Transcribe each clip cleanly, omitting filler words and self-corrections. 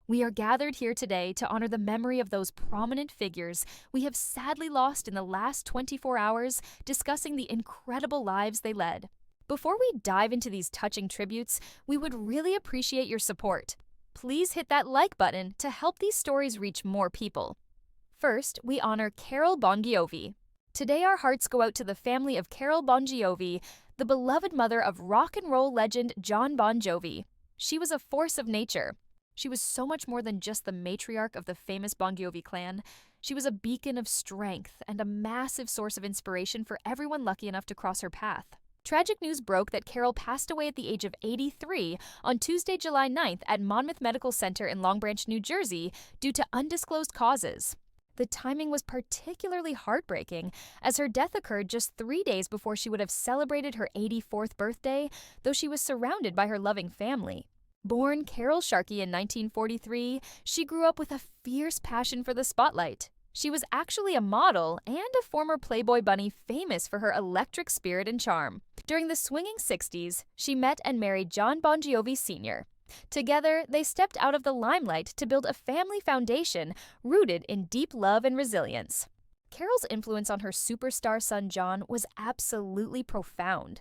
We are gathered here today to honor the memory of those prominent figures we have sadly lost in the last 24 hours, discussing the incredible lives they led. Before we dive into these touching tributes, we would really appreciate your support. Please hit that like button to help these stories reach more people. First, we honor Carol Bongiovi. Today our hearts go out to the family of Carol Bongiovi, the beloved mother of rock and roll legend Jon Bon Jovi. She was a force of nature. She was so much more than just the matriarch of the famous Bon Jovi clan. She was a beacon of strength and a massive source of inspiration for everyone lucky enough to cross her path. Tragic news broke that Carol passed away at the age of 83 on Tuesday, July 9th at Monmouth Medical Center in Long Branch, New Jersey, due to undisclosed causes. The timing was particularly heartbreaking, as her death occurred just 3 days before she would have celebrated her 84th birthday, though she was surrounded by her loving family. Born Carol Sharkey in 1943, she grew up with a fierce passion for the spotlight. She was actually a model and a former Playboy bunny famous for her electric spirit and charm. During the swinging 60s, she met and married Jon Bon Jovi Sr. Together, they stepped out of the limelight to build a family foundation rooted in deep love and resilience. Carol's influence on her superstar son Jon was absolutely profound.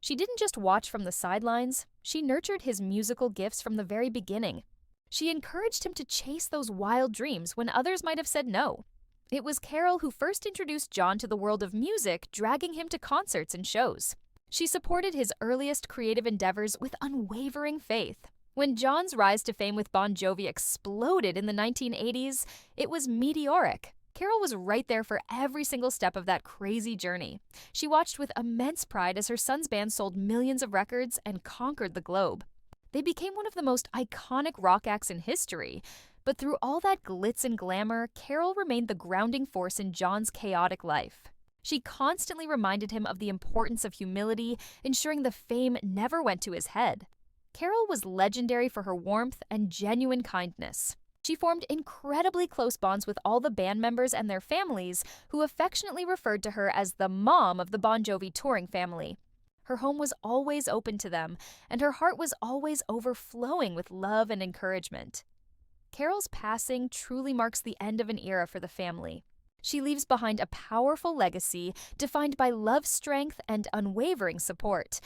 She didn't just watch from the sidelines, she nurtured his musical gifts from the very beginning. She encouraged him to chase those wild dreams when others might have said no. It was Carol who first introduced Jon to the world of music, dragging him to concerts and shows. She supported his earliest creative endeavors with unwavering faith. When Jon's rise to fame with Bon Jovi exploded in the 1980s, it was meteoric. Carol was right there for every single step of that crazy journey. She watched with immense pride as her son's band sold millions of records and conquered the globe. They became one of the most iconic rock acts in history. But through all that glitz and glamour, Carol remained the grounding force in Jon's chaotic life. She constantly reminded him of the importance of humility, ensuring the fame never went to his head. Carol was legendary for her warmth and genuine kindness. She formed incredibly close bonds with all the band members and their families, who affectionately referred to her as the mom of the Bon Jovi touring family. Her home was always open to them, and her heart was always overflowing with love and encouragement. Carol's passing truly marks the end of an era for the family. She leaves behind a powerful legacy defined by love, strength, and unwavering support.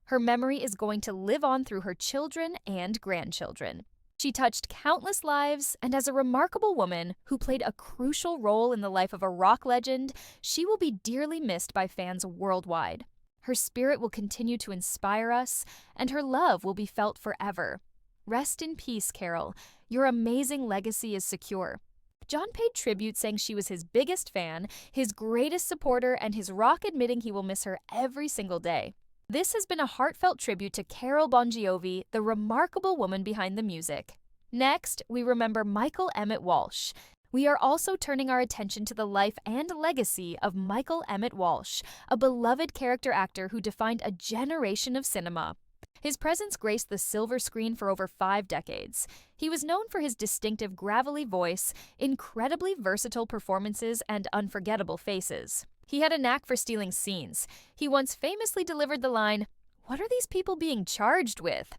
Her memory is going to live on through her children and grandchildren. She touched countless lives, and as a remarkable woman who played a crucial role in the life of a rock legend, she will be dearly missed by fans worldwide. Her spirit will continue to inspire us, and her love will be felt forever. Rest in peace, Carol. Your amazing legacy is secure. Jon paid tribute, saying she was his biggest fan, his greatest supporter, and his rock admitting he will miss her every single day. This has been a heartfelt tribute to Carol Bongiovi, the remarkable woman behind the music. Next, we remember Michael Emmett Walsh. We are also turning our attention to the life and legacy of Michael Emmett Walsh, a beloved character actor who defined a generation of cinema. His presence graced the silver screen for over 5 decades. He was known for his distinctive gravelly voice, incredibly versatile performances, and unforgettable faces. He had a knack for stealing scenes. He once famously delivered the line, "What are these people being charged with?"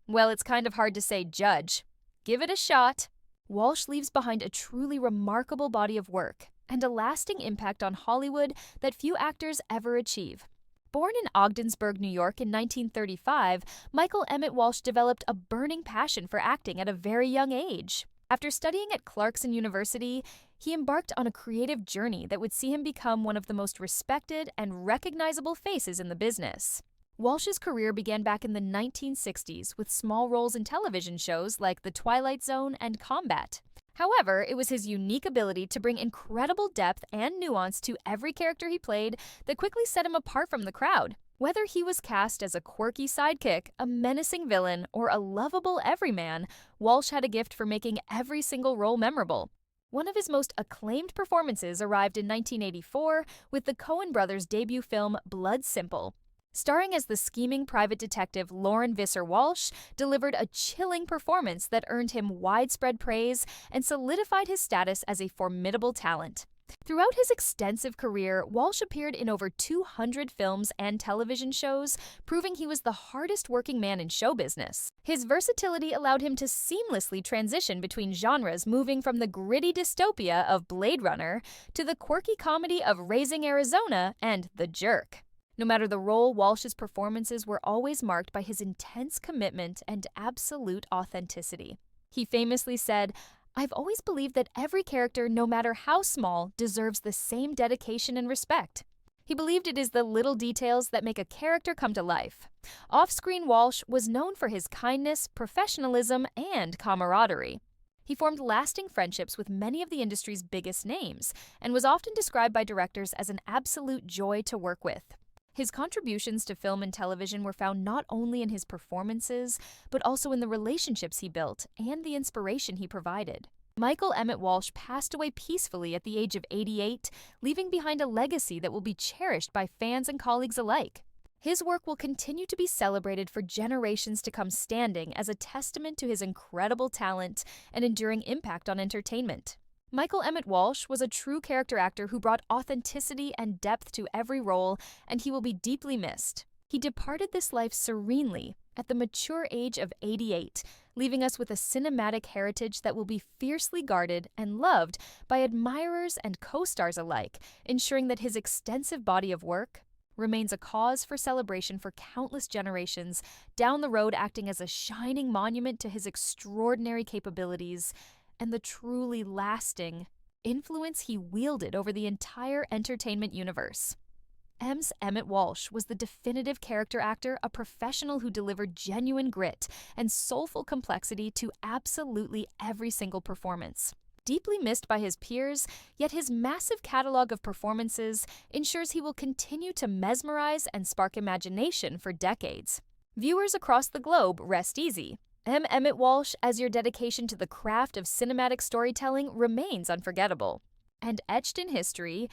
Well, it's kind of hard to say judge. Give it a shot. Walsh leaves behind a truly remarkable body of work and a lasting impact on Hollywood that few actors ever achieve. Born in Ogdensburg, New York in 1935, Michael Emmett Walsh developed a burning passion for acting at a very young age. After studying at Clarkson University, he embarked on a creative journey that would see him become one of the most respected and recognizable faces in the business. Walsh's career began back in the 1960s with small roles in television shows like The Twilight Zone and Combat. However, it was his unique ability to bring incredible depth and nuance to every character he played that quickly set him apart from the crowd. Whether he was cast as a quirky sidekick, a menacing villain, or a lovable everyman, Walsh had a gift for making every single role memorable. One of his most acclaimed performances arrived in 1984 with the Coen brothers' debut film Blood Simple. Starring as the scheming private detective Lauren Visser Walsh, delivered a chilling performance that earned him widespread praise and solidified his status as a formidable talent. Throughout his extensive career, Walsh appeared in over 200 films and television shows, proving he was the hardest working man in show business. His versatility allowed him to seamlessly transition between genres, moving from the gritty dystopia of Blade Runner to the quirky comedy of Raising Arizona and The Jerk. No matter the role, Walsh's performances were always marked by his intense commitment and absolute authenticity. He famously said, "I've always believed that every character, no matter how small, deserves the same dedication and respect." He believed it is the little details that make a character come to life. Off-screen, Walsh was known for his kindness, professionalism, and camaraderie. He formed lasting friendships with many of the industry's biggest names, and was often described by directors as an absolute joy to work with. His contributions to film and television were found not only in his performances, but also in the relationships he built and the inspiration he provided. Michael Emmett Walsh passed away peacefully at the age of 88, leaving behind a legacy that will be cherished by fans and colleagues alike. His work will continue to be celebrated for generations to come, standing as a testament to his incredible talent and enduring impact on entertainment. Michael Emmett Walsh was a true character actor who brought authenticity and depth to every role, and he will be deeply missed. He departed this life serenely at the mature age of 88, leaving us with a cinematic heritage that will be fiercely guarded and loved by admirers and co-stars alike, ensuring that his extensive body of work remains a cause for celebration for countless generations down the road, acting as a shining monument to his extraordinary capabilities and the truly lasting influence he wielded over the entire entertainment universe. Emmett Walsh was the definitive character actor, a professional who delivered genuine grit and soulful complexity to absolutely every single performance. Deeply missed by his peers, yet his massive catalog of performances ensures he will continue to mesmerize and spark imagination for decades. Viewers across the globe, rest easy. Emmett Walsh, as your dedication to the craft of cinematic storytelling remains unforgettable. And etched in history,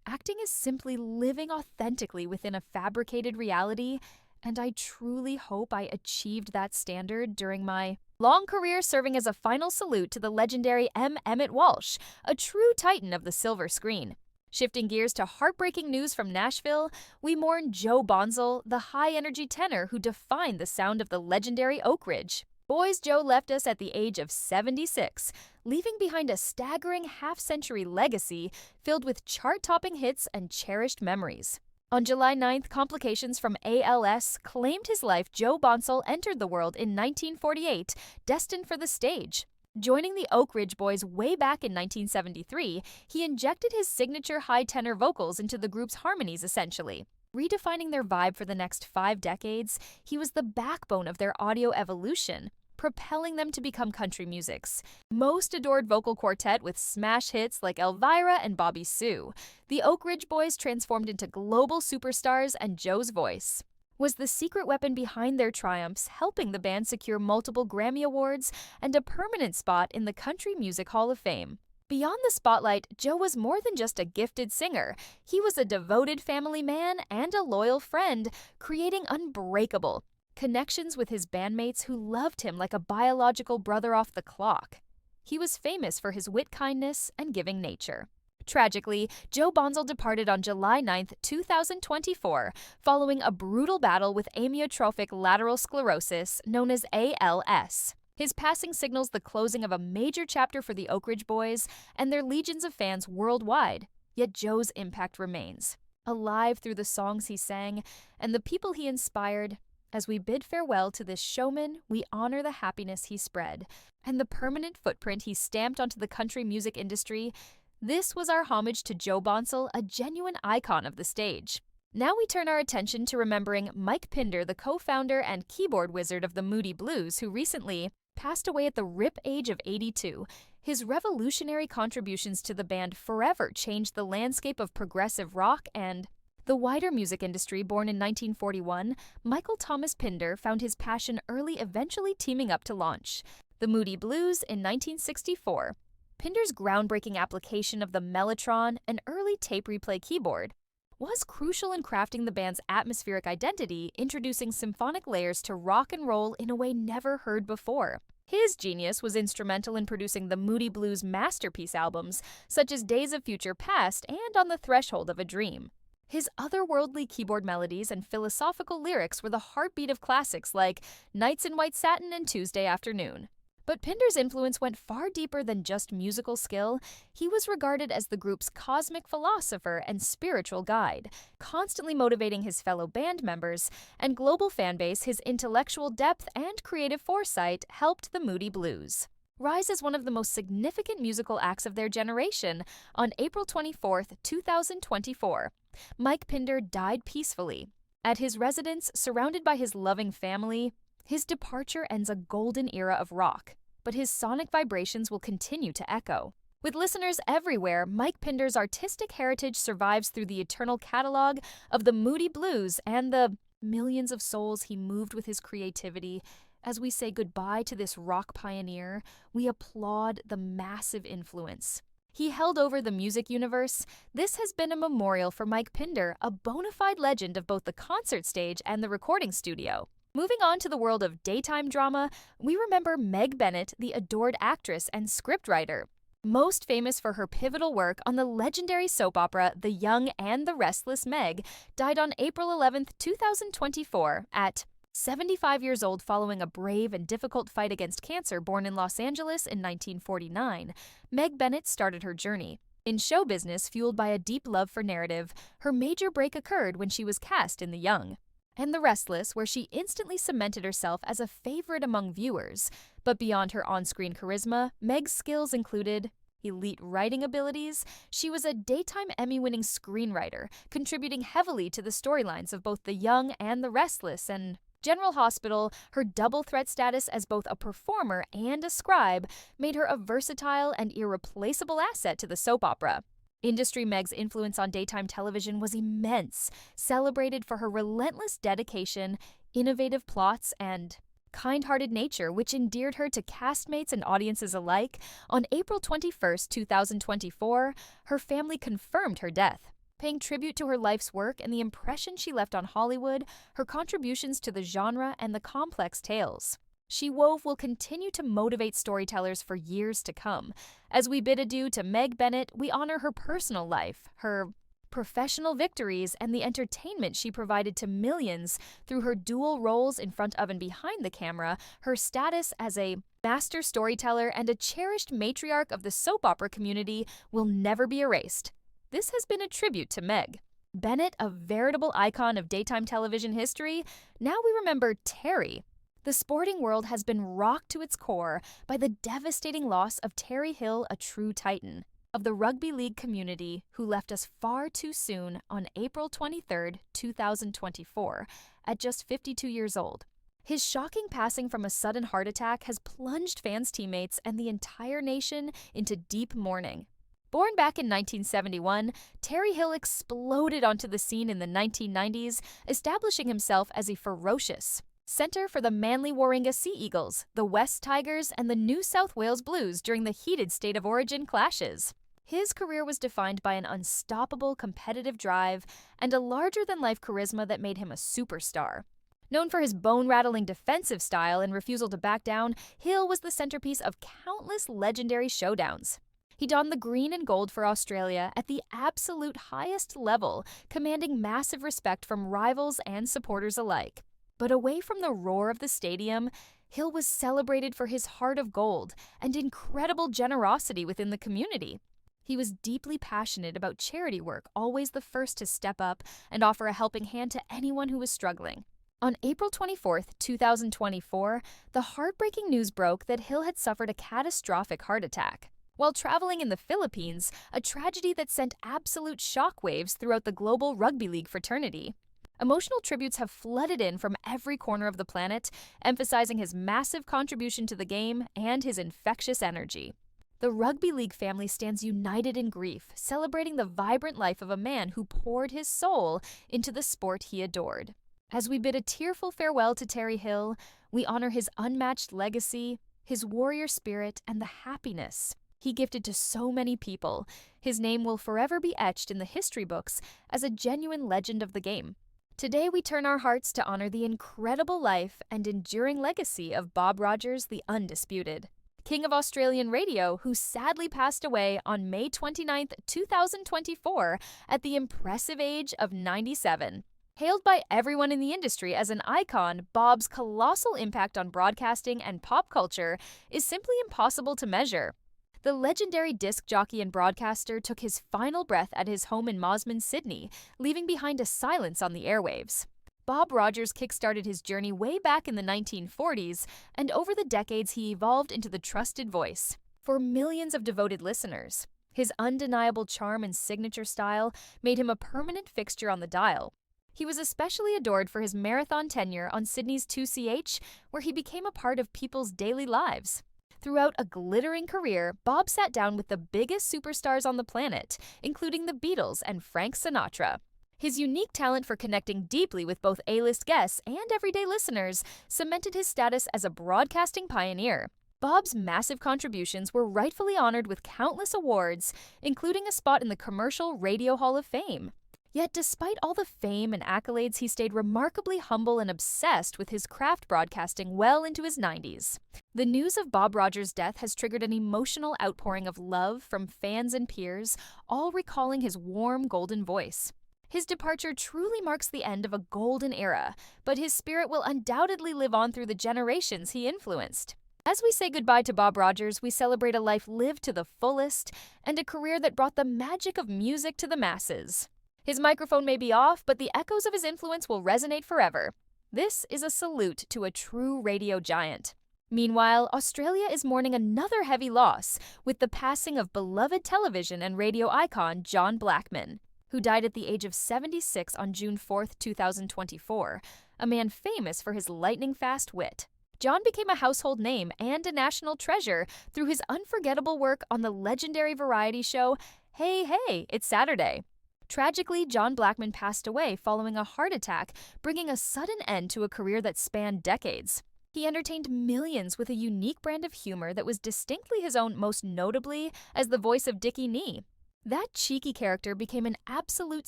acting is simply living authentically within a fabricated reality, and I truly hope I achieved that standard during my long career, serving as a final salute to the legendary Emmett Walsh, a true titan of the silver screen. Shifting gears to heartbreaking news from Nashville, we mourn Joe Bonzel, the high-energy tenor who defined the sound of the legendary Oak Ridge. Boys, Joe left us at the age of 76, leaving behind a staggering half-century legacy filled with chart-topping hits and cherished memories. On July 9th, complications from ALS claimed his life. Joe Bonzel entered the world in 1948, destined for the stage. Joining the Oak Ridge Boys way back in 1973, he injected his signature high tenor vocals into the group's harmonies, essentially. Redefining their vibe for the next 5 decades, he was the backbone of their audio evolution, propelling them to become country music's most adored vocal quartet with smash hits like Elvira and Bobby Sue. The Oak Ridge Boys transformed into global superstars, and Joe's voice was the secret weapon behind their triumphs, helping the band secure multiple Grammy Awards and a permanent spot in the Country Music Hall of Fame. Beyond the spotlight, Joe was more than just a gifted singer. He was a devoted family man and a loyal friend, creating unbreakable connections with his bandmates who loved him like a biological brother off the clock. He was famous for his wit, kindness, and giving nature. Tragically, Joe Bonzel departed on July 9, 2024, following a brutal battle with amyotrophic lateral sclerosis, known as ALS. His passing signals the closing of a major chapter for the Oak Ridge Boys and their legions of fans worldwide. Yet Joe's impact remains, alive through the songs he sang and the people he inspired. As we bid farewell to this showman, we honor the happiness he spread and the permanent footprint he stamped onto the country music industry. This was our homage to Joe Bonzel, a genuine icon of the stage. Now we turn our attention to remembering Mike Pinder, the co-founder and keyboard wizard of the Moody Blues, who recently passed away at the rip age of 82. His revolutionary contributions to the band forever changed the landscape of progressive rock and the wider music industry. Born in 1941, Michael Thomas Pinder found his passion early, eventually teaming up to launch the Moody Blues in 1964. Pinder's groundbreaking application of the Mellotron, an early tape replay keyboard, was crucial in crafting the band's atmospheric identity, introducing symphonic layers to rock and roll in a way never heard before. His genius was instrumental in producing the Moody Blues masterpiece albums, such as Days of Future Past and On the Threshold of a Dream. His otherworldly keyboard melodies and philosophical lyrics were the heartbeat of classics like Nights in White Satin and Tuesday Afternoon. But Pinder's influence went far deeper than just musical skill. He was regarded as the group's cosmic philosopher and spiritual guide, constantly motivating his fellow band members, and global fanbase. His intellectual depth and creative foresight helped the Moody Blues rise as one of the most significant musical acts of their generation. On April 24, 2024, Mike Pinder died peacefully at his residence, surrounded by his loving family. His departure ends a golden era of rock, but his sonic vibrations will continue to echo. With listeners everywhere, Mike Pinder's artistic heritage survives through the eternal catalog of the Moody Blues and the millions of souls he moved with his creativity. As we say goodbye to this rock pioneer, we applaud the massive influence he held over the music universe. This has been a memorial for Mike Pinder, a bona fide legend of both the concert stage and the recording studio. Moving on to the world of daytime drama, we remember Meg Bennett, the adored actress and scriptwriter. Most famous for her pivotal work on the legendary soap opera The Young and the Restless Meg, died on April 11, 2024, at 75 years old following a brave and difficult fight against cancer. Born in Los Angeles in 1949, Meg Bennett started her journey in show business fueled by a deep love for narrative. Her major break occurred when she was cast in The Young and the Restless, where she instantly cemented herself as a favorite among viewers. But beyond her on-screen charisma, Meg's skills included elite writing abilities. She was a daytime Emmy-winning screenwriter, contributing heavily to the storylines of both The Young and the Restless and General Hospital. Her double threat status as both a performer and a scribe made her a versatile and irreplaceable asset to the soap opera industry. Meg's influence on daytime television was immense, celebrated for her relentless dedication, innovative plots, and kind-hearted nature, which endeared her to castmates and audiences alike. On April 21, 2024, her family confirmed her death, paying tribute to her life's work and the impression she left on Hollywood. Her contributions to the genre and the complex tales she wove will continue to motivate storytellers for years to come. As we bid adieu to Meg Bennett, we honor her personal life, her professional victories, and the entertainment she provided to millions through her dual roles in front of and behind the camera. Her status as a master storyteller and a cherished matriarch of the soap opera community will never be erased. This has been a tribute to Meg Bennett, a veritable icon of daytime television history. Now we remember Terry. The sporting world has been rocked to its core by the devastating loss of Terry Hill, a true titan of the rugby league community who left us far too soon on April 23, 2024, at just 52 years old. His shocking passing from a sudden heart attack has plunged fans, teammates, and the entire nation into deep mourning. Born back in 1971, Terry Hill exploded onto the scene in the 1990s, establishing himself as a ferocious center for the Manly Warringah Sea Eagles, the West Tigers, and the New South Wales Blues during the heated State of Origin clashes. His career was defined by an unstoppable competitive drive and a larger-than-life charisma that made him a superstar. Known for his bone-rattling defensive style and refusal to back down, Hill was the centerpiece of countless legendary showdowns. He donned the green and gold for Australia at the absolute highest level, commanding massive respect from rivals and supporters alike. But away from the roar of the stadium, Hill was celebrated for his heart of gold and incredible generosity within the community. He was deeply passionate about charity work, always the first to step up and offer a helping hand to anyone who was struggling. On April 24, 2024, the heartbreaking news broke that Hill had suffered a catastrophic heart attack while traveling in the Philippines, a tragedy that sent absolute shockwaves throughout the global rugby league fraternity. Emotional tributes have flooded in from every corner of the planet, emphasizing his massive contribution to the game and his infectious energy. The rugby league family stands united in grief, celebrating the vibrant life of a man who poured his soul into the sport he adored. As we bid a tearful farewell to Terry Hill, we honor his unmatched legacy, his warrior spirit, and the happiness he gifted to so many people. His name will forever be etched in the history books as a genuine legend of the game. Today, we turn our hearts to honor the incredible life and enduring legacy of Bob Rogers, the Undisputed, King of Australian radio, who sadly passed away on May 29th, 2024, at the impressive age of 97. Hailed by everyone in the industry as an icon, Bob's colossal impact on broadcasting and pop culture is simply impossible to measure. The legendary disc jockey and broadcaster took his final breath at his home in Mosman, Sydney, leaving behind a silence on the airwaves. Bob Rogers kickstarted his journey way back in the 1940s, and over the decades he evolved into the trusted voice for millions of devoted listeners. His undeniable charm and signature style made him a permanent fixture on the dial. He was especially adored for his marathon tenure on Sydney's 2CH, where he became a part of people's daily lives. Throughout a glittering career, Bob sat down with the biggest superstars on the planet, including the Beatles and Frank Sinatra. His unique talent for connecting deeply with both A-list guests and everyday listeners cemented his status as a broadcasting pioneer. Bob's massive contributions were rightfully honored with countless awards, including a spot in the Commercial Radio Hall of Fame. Yet despite all the fame and accolades, he stayed remarkably humble and obsessed with his craft broadcasting well into his 90s. The news of Bob Rogers' death has triggered an emotional outpouring of love from fans and peers, all recalling his warm, golden voice. His departure truly marks the end of a golden era, but his spirit will undoubtedly live on through the generations he influenced. As we say goodbye to Bob Rogers, we celebrate a life lived to the fullest and a career that brought the magic of music to the masses. His microphone may be off, but the echoes of his influence will resonate forever. This is a salute to a true radio giant. Meanwhile, Australia is mourning another heavy loss with the passing of beloved television and radio icon Jon Blackman, who died at the age of 76 on June 4, 2024, a man famous for his lightning-fast wit. Jon became a household name and a national treasure through his unforgettable work on the legendary variety show Hey Hey, It's Saturday. Tragically, Jon Blackman passed away following a heart attack, bringing a sudden end to a career that spanned decades. He entertained millions with a unique brand of humor that was distinctly his own, most notably as the voice of Dickie Nee. That cheeky character became an absolute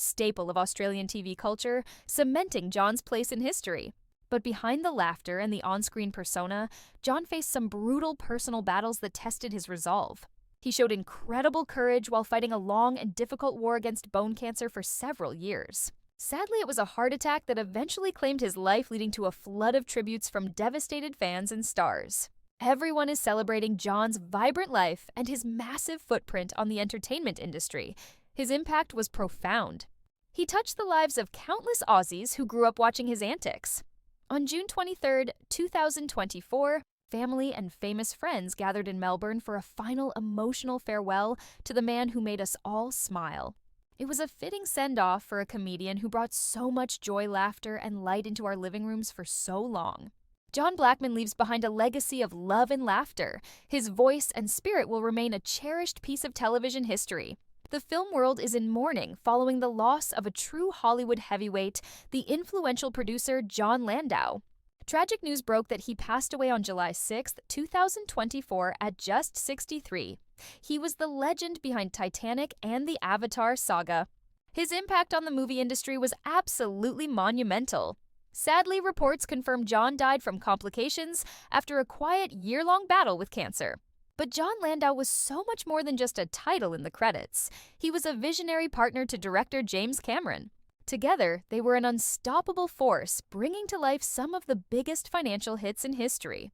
staple of Australian TV culture, cementing Jon's place in history. But behind the laughter and the on-screen persona, Jon faced some brutal personal battles that tested his resolve. He showed incredible courage while fighting a long and difficult war against bone cancer for several years. Sadly, it was a heart attack that eventually claimed his life, leading to a flood of tributes from devastated fans and stars. Everyone is celebrating Jon's vibrant life and his massive footprint on the entertainment industry. His impact was profound. He touched the lives of countless Aussies who grew up watching his antics. On June 23, 2024, family and famous friends gathered in Melbourne for a final emotional farewell to the man who made us all smile. It was a fitting send-off for a comedian who brought so much joy, laughter, and light into our living rooms for so long. Jon Blackman leaves behind a legacy of love and laughter. His voice and spirit will remain a cherished piece of television history. The film world is in mourning following the loss of a true Hollywood heavyweight, the influential producer Jon Landau. Tragic news broke that he passed away on July 6, 2024 at just 63. He was the legend behind Titanic and the Avatar saga. His impact on the movie industry was absolutely monumental. Sadly, reports confirm Jon died from complications after a quiet year-long battle with cancer. But Jon Landau was so much more than just a title in the credits. He was a visionary partner to director James Cameron. Together, they were an unstoppable force, bringing to life some of the biggest financial hits in history.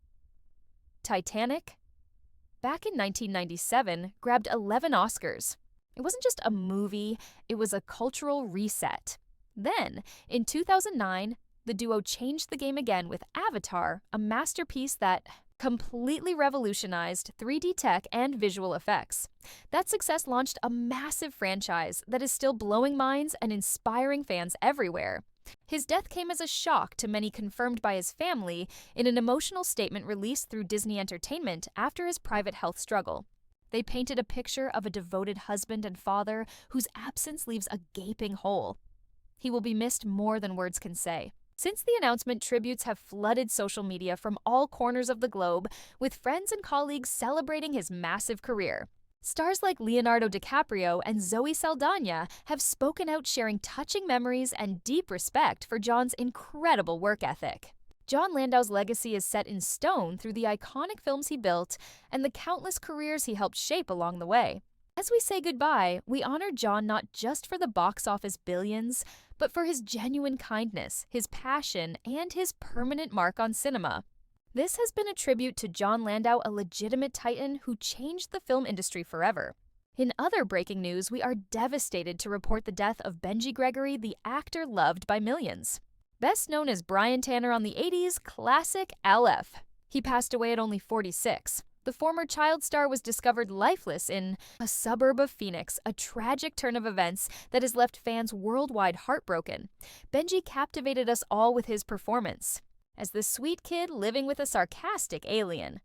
Titanic, back in 1997, grabbed 11 Oscars. It wasn't just a movie, it was a cultural reset. Then, in 2009, the duo changed the game again with Avatar, a masterpiece that completely revolutionized 3D tech and visual effects. That success launched a massive franchise that is still blowing minds and inspiring fans everywhere. His death came as a shock to many, confirmed by his family in an emotional statement released through Disney Entertainment after his private health struggle. They painted a picture of a devoted husband and father whose absence leaves a gaping hole. He will be missed more than words can say. Since the announcement, tributes have flooded social media from all corners of the globe, with friends and colleagues celebrating his massive career. Stars like Leonardo DiCaprio and Zoe Saldana have spoken out, sharing touching memories and deep respect for Jon's incredible work ethic. Jon Landau's legacy is set in stone through the iconic films he built and the countless careers he helped shape along the way. As we say goodbye, we honor Jon not just for the box office billions, but for his genuine kindness, his passion, and his permanent mark on cinema. This has been a tribute to Jon Landau, a legitimate titan who changed the film industry forever. In other breaking news, we are devastated to report the death of Benji Gregory, the actor loved by millions. Best known as Brian Tanner on the 80s classic LF. He passed away at only 46. The former child star was discovered lifeless in a suburb of Phoenix, a tragic turn of events that has left fans worldwide heartbroken. Benji captivated us all with his performance as the sweet kid living with a sarcastic alien.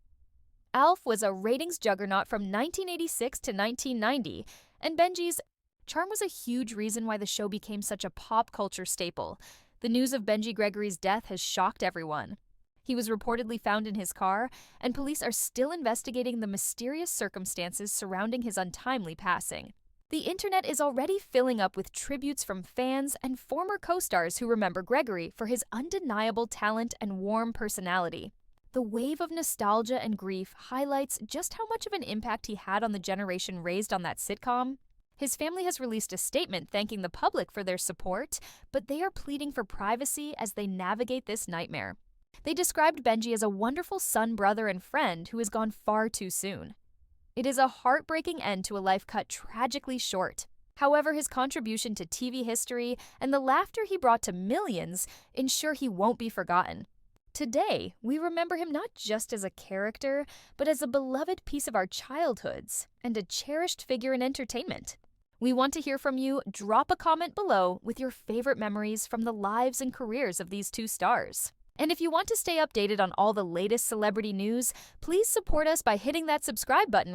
Alf was a ratings juggernaut from 1986 to 1990, and Benji's charm was a huge reason why the show became such a pop culture staple. The news of Benji Gregory's death has shocked everyone. He was reportedly found in his car, and police are still investigating the mysterious circumstances surrounding his untimely passing. The internet is already filling up with tributes from fans and former co-stars who remember Gregory for his undeniable talent and warm personality. The wave of nostalgia and grief highlights just how much of an impact he had on the generation raised on that sitcom. His family has released a statement thanking the public for their support, but they are pleading for privacy as they navigate this nightmare. They described Benji as a wonderful son, brother, and friend who has gone far too soon. It is a heartbreaking end to a life cut tragically short. However, his contribution to TV history and the laughter he brought to millions ensure he won't be forgotten. Today, we remember him not just as a character, but as a beloved piece of our childhoods and a cherished figure in entertainment. We want to hear from you. Drop a comment below with your favorite memories from the lives and careers of these two stars. And if you want to stay updated on all the latest celebrity news, please support us by hitting that subscribe button